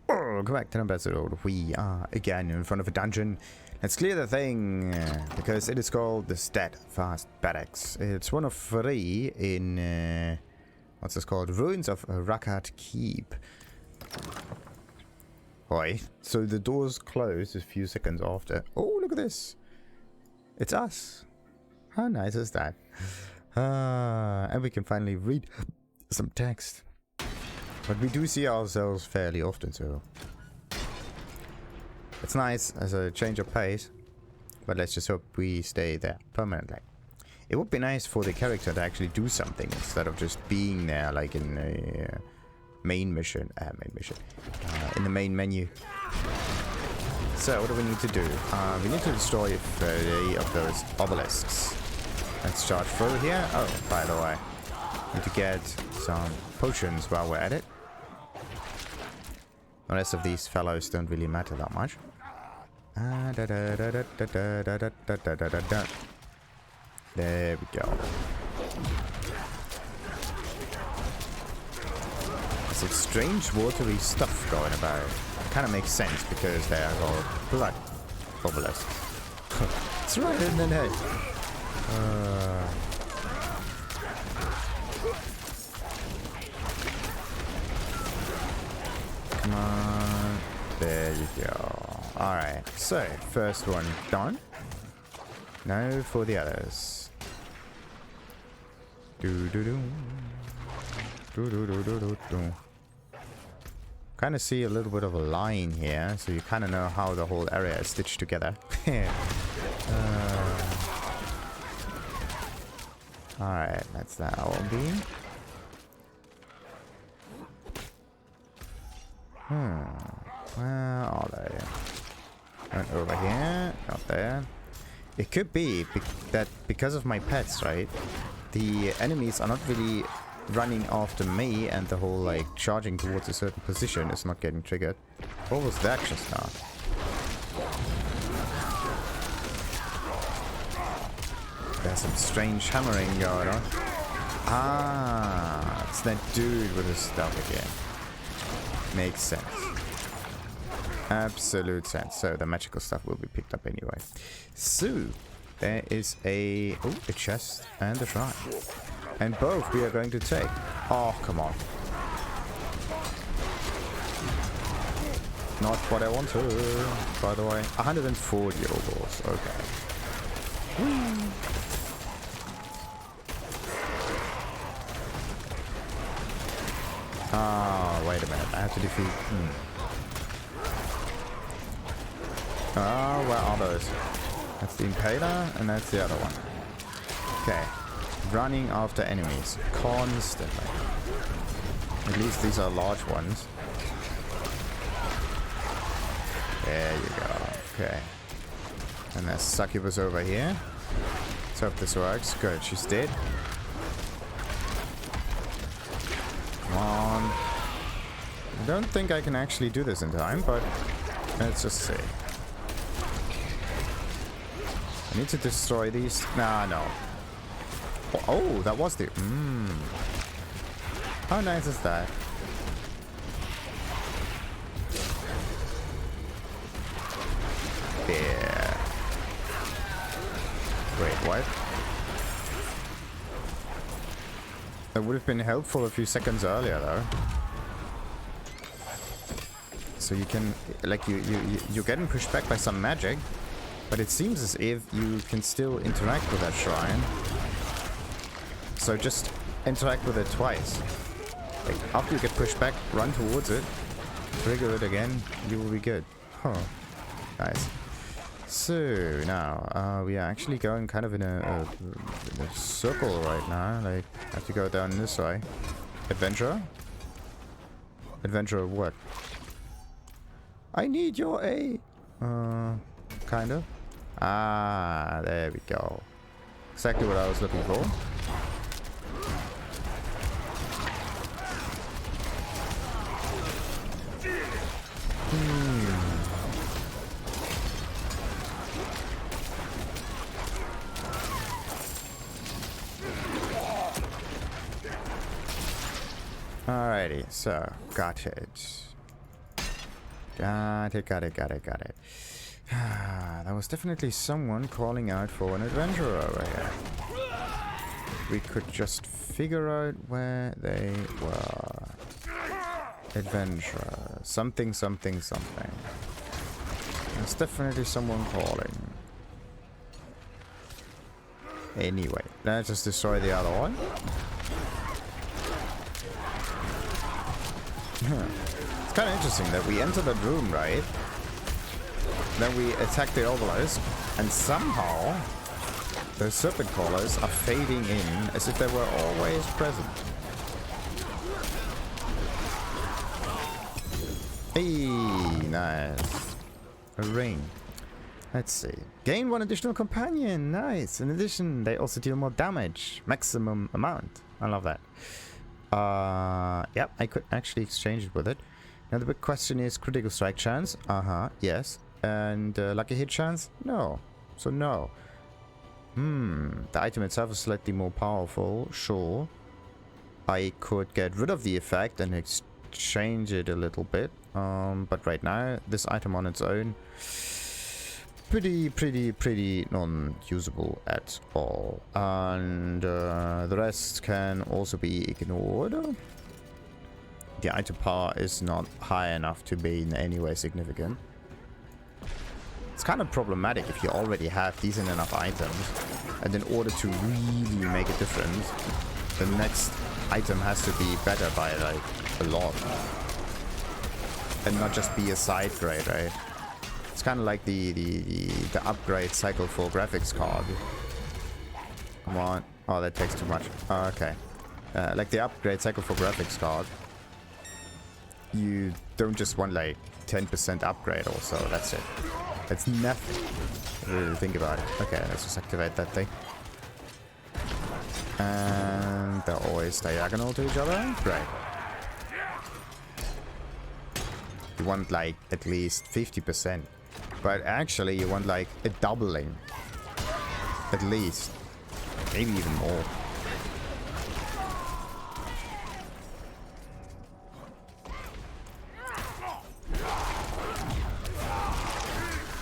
Welcome back to another episode. We are again in front of a dungeon. Let's clear the thing because it is called the Steadfast Barracks. It's one of 3 in what's this called? Ruins of Rakat Keep. Boy, so the doors closed a few seconds after. Oh, look at this! It's us. How nice is that? And we can finally read some text. But we do see ourselves fairly often, so it's nice as a change of pace. But let's just hope we stay there permanently. It would be nice for the character to actually do something instead of just being there, like in a main mission. In the main menu. So what do we need to do? We need to destroy 30 of those obelisks. Let's charge through here. Oh, by the way, need to get some potions while we're at it. The rest of these fellows don't really matter that much. There we go. Some strange watery stuff going about. Kind of makes sense because they are all blood obelisks. It's right in the head. Come on. There you go. Alright, so first one done. Now for the others. Kind of see a little bit of a line here, so you kind of know how the whole area is stitched together. Alright, that's that all be. Where are they? Went over here, not there. It could be that because of my pets, right? The enemies are not really running after me, and the whole like charging towards a certain position is not getting triggered. What was that just now? There's some strange hammering going on. Ah, it's that dude with his stuff again. Makes sense. Absolute sense. So the magical stuff will be picked up anyway. So there is a chest and a shrine. And both we are going to take. Oh, come on. Not what I wanted, by the way. 140 overalls. Okay. Oh, wait a minute. I have to defeat... Oh, where are those? That's the Impaler, and that's the other one. Okay. Running after enemies. Constantly. At least these are large ones. There you go. Okay. And there's Succubus over here. Let's hope this works. Good, she's dead. Come on. I don't think I can actually do this in time, but let's just see. I need to destroy these. Nah, no. Oh, that was the... How nice is that? Yeah. Wait, what? That would have been helpful a few seconds earlier, though. So you can... Like, you're getting pushed back by some magic. But it seems as if you can still interact with that shrine. So just interact with it twice. Like, after you get pushed back, run towards it, trigger it again, you will be good. Huh. Nice. So, now, we are actually going kind of in a circle right now. Like, I have to go down this way. Adventurer? Adventurer what? I need your aid! Kind of. Ah, there we go. Exactly what I was looking for. Alrighty, so got it. Got it. There was definitely someone calling out for an adventurer over here. We could just figure out where they were. Adventurer. Something. There's definitely someone calling. Anyway, let's just destroy the other one. It's kind of interesting that we enter that room, right? Then we attack the Obelisk, and somehow the serpent callers are fading in as if they were always present. Hey, nice. A ring. Let's see. Gain 1 additional companion. Nice. In addition, they also deal more damage. Maximum amount. I love that. Yep, I could actually exchange it with it. Now the big question is critical strike chance. Yes. And lucky hit chance? No. So no. The item itself is slightly more powerful. Sure. I could get rid of the effect and exchange it a little bit. But right now, this item on its own, pretty non-usable at all. And the rest can also be ignored. The item power is not high enough to be in any way significant. It's kind of problematic if you already have decent enough items, and in order to really make a difference, the next item has to be better by like a lot. And not just be a side grade, right? It's kind of like the upgrade cycle for graphics card. Come on. Oh, that takes too much. Okay. Like the upgrade cycle for graphics card. You don't just want like 10% upgrade also. That's it. That's nothing. Really think about it. Okay, let's just activate that thing. And they're always diagonal to each other. Great. You want like at least 50%. But actually you want like a doubling. At least. Maybe even more.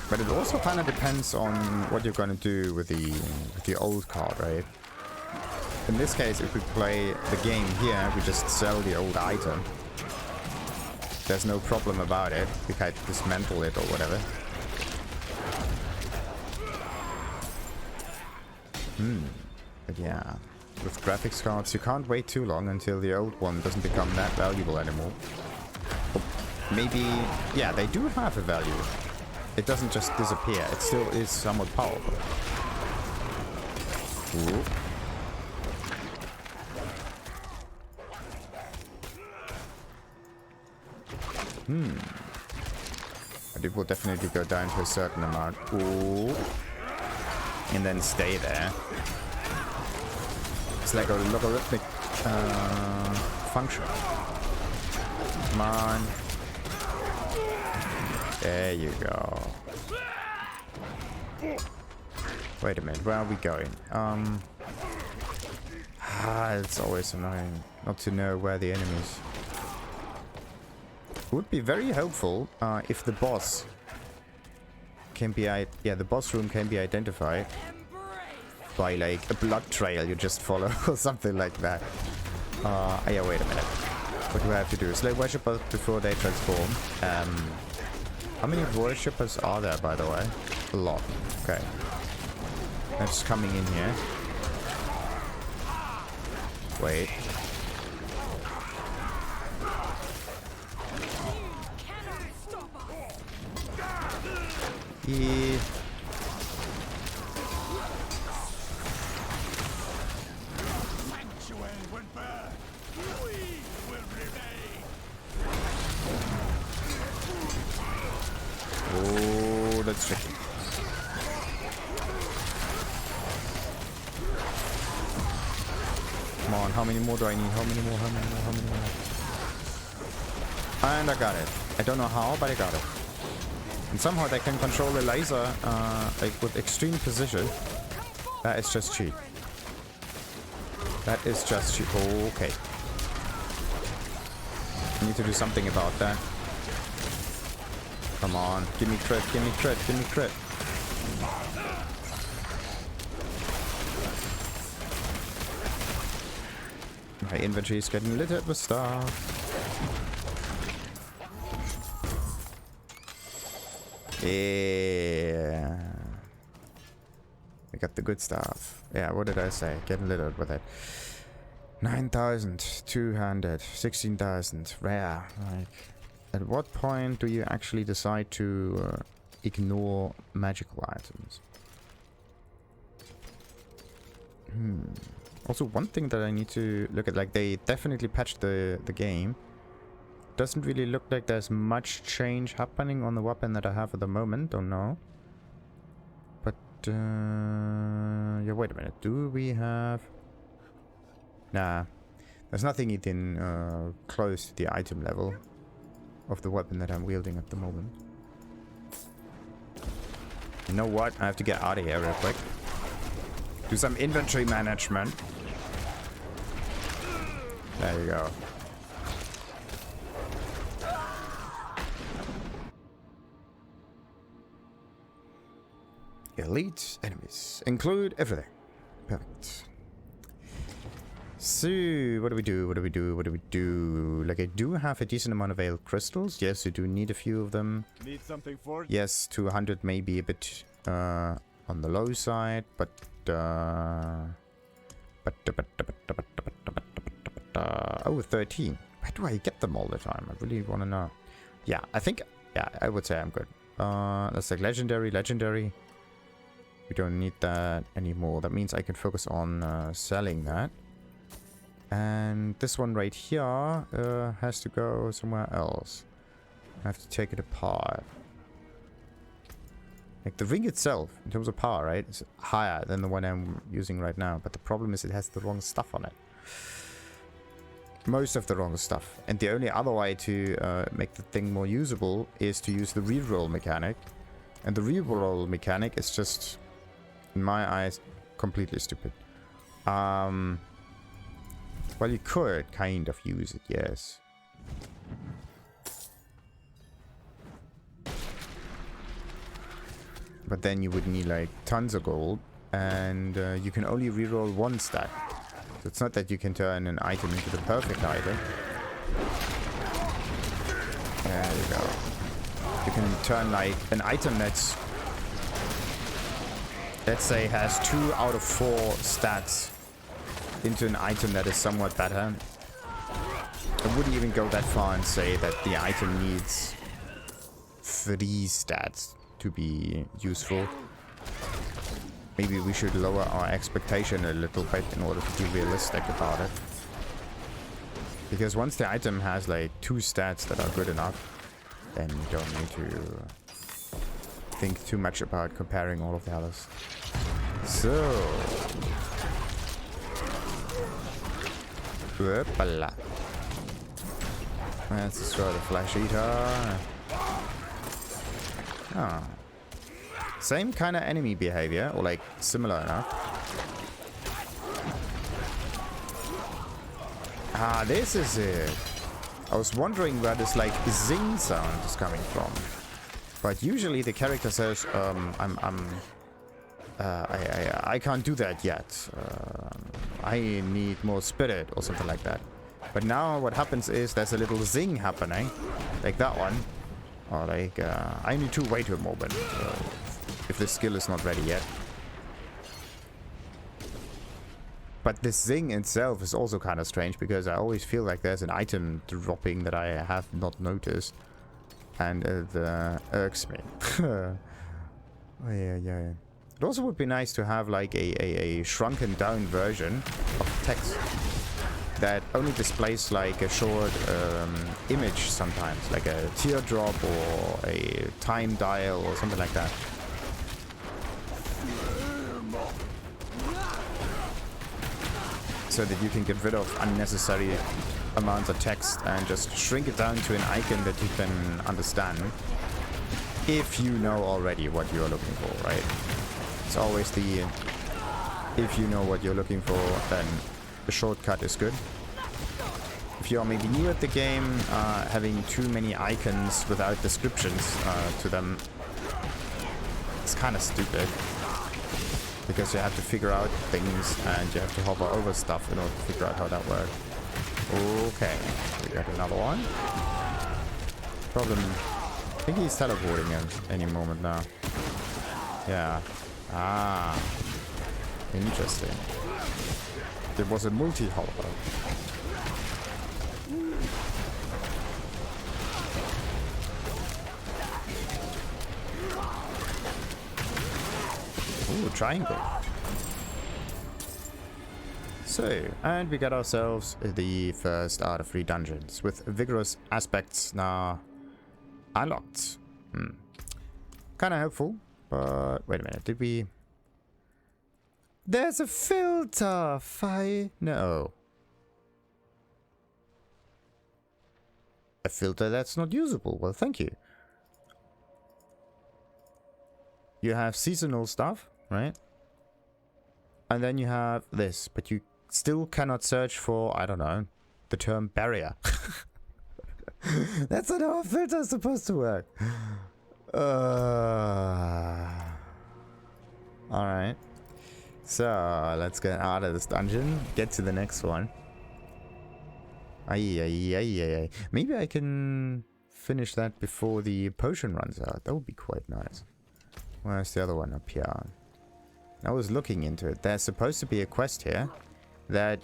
But it also kind of depends on what you're going to do with the old card, right? In this case, if we play the game here, we just sell the old item. There's no problem about it. We can dismantle it or whatever. But yeah, with graphics cards, you can't wait too long until the old one doesn't become that valuable anymore. Or maybe, yeah, they do have a value. It doesn't just disappear. It still is somewhat powerful. Ooh. But it will definitely go down to a certain amount. Ooh. And then stay there. It's like a logarithmic function. Come on. There you go. Wait a minute, where are we going? It's always annoying not to know where the enemy is. It would be very helpful if the boss can be, the boss room can be identified by like a blood trail you just follow or something like that. Yeah, wait a minute. What do I have to do? Slay worshippers before they transform. How many worshippers are there, by the way? A lot. Okay. They're just coming in here. Wait. Yeah. Oh, that's tricky. Come on, how many more do I need? How many more? And I got it. I don't know how, but I got it. And somehow they can control the laser like with extreme precision. That is just cheap. That is just cheap. Okay. I need to do something about that. Come on. Give me crit, give me crit, give me crit. My inventory is getting littered with stuff. Yeah. We got the good stuff. Yeah, what did I say? Getting littered with it. 9,000, two-handed, 16,000, rare. Like, at what point do you actually decide to ignore magical items? Also, one thing that I need to look at, like, they definitely patched the game. Doesn't really look like there's much change happening on the weapon that I have at the moment, don't know. But, yeah, wait a minute. Do we have... Nah. There's nothing even close to the item level of the weapon that I'm wielding at the moment. You know what? I have to get out of here real quick. Do some inventory management. There you go. Elite enemies. Include everything. Perfect. So, what do we do? What do we do? What do we do? Like, I do have a decent amount of ale crystals. Yes, you do need a few of them. Need something for it? Yes, 200 may be a bit on the low side, but oh, 13. Where do I get them all the time? I really want to know. Yeah, I think, yeah, I would say I'm good. That's like legendary, legendary. We don't need that anymore. That means I can focus on selling that. And this one right here has to go somewhere else. I have to take it apart. Like the ring itself, in terms of power, right? It's higher than the one I'm using right now. But the problem is it has the wrong stuff on it. Most of the wrong stuff. And the only other way to make the thing more usable is to use the reroll mechanic. And the reroll mechanic is just, in my eyes, completely stupid. Well, you could kind of use it, yes. But then you would need like tons of gold, and you can only reroll one stat. So it's not that you can turn an item into the perfect item. There you go. You can turn like an item that's, let's say, has 2 out of 4 stats into an item that is somewhat better. I wouldn't even go that far and say that the item needs 3 stats to be useful. Maybe we should lower our expectation a little bit in order to be realistic about it. Because once the item has like 2 stats that are good enough, then you don't need to think too much about comparing all of the others. So... Whoopala. Let's destroy the flesh eater. Ah. Same kind of enemy behavior, or like similar enough. Ah, this is it. I was wondering where this like zing sound is coming from. But usually the character says, I can't do that yet. I need more spirit or something like that. But now what happens is there's a little zing happening, like that one. Or like, I need to wait a moment if the skill is not ready yet. But this zing itself is also kind of strange because I always feel like there's an item dropping that I have not noticed. And it irks me. Oh, yeah. It also would be nice to have like a shrunken down version of text that only displays like a short image sometimes, like a teardrop or a time dial or something like that. So that you can get rid of unnecessary amounts of text and just shrink it down to an icon that you can understand if you know already what you're looking for, right? It's always the if you know what you're looking for, then the shortcut is good. If if you're maybe new at the game, having too many icons without descriptions to them, it's kind of stupid. Because you have to figure out things and you have to hover over stuff in order to figure out how that works. Okay, we got another one. Problem, I think he's teleporting at any moment now. Yeah. Ah. Interesting. There was a multi-hover. Ooh, triangle. So, and we got ourselves the first out of 3 dungeons with Vigorous Aspects now unlocked. Kind of helpful, but wait a minute, did we... There's a filter! No. A filter that's not usable. Well, thank you. You have seasonal stuff, right? And then you have this, but you still cannot search for, I don't know, the term barrier. That's not how a filter is supposed to work. Alright. So, let's get out of this dungeon, get to the next one. Maybe I can finish that before the potion runs out. That would be quite nice. Where's the other one? Up here. I was looking into it. There's supposed to be a quest here that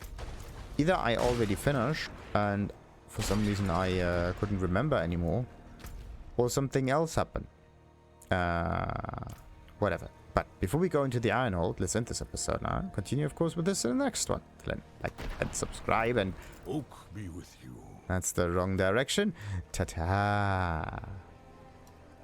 either I already finished and for some reason I couldn't remember anymore, or something else happened. Whatever. But before we go into the Iron Hold, let's end this episode now. Continue, of course, with this in the next one. Like and subscribe and... Oak be with you. That's the wrong direction. Ta-ta.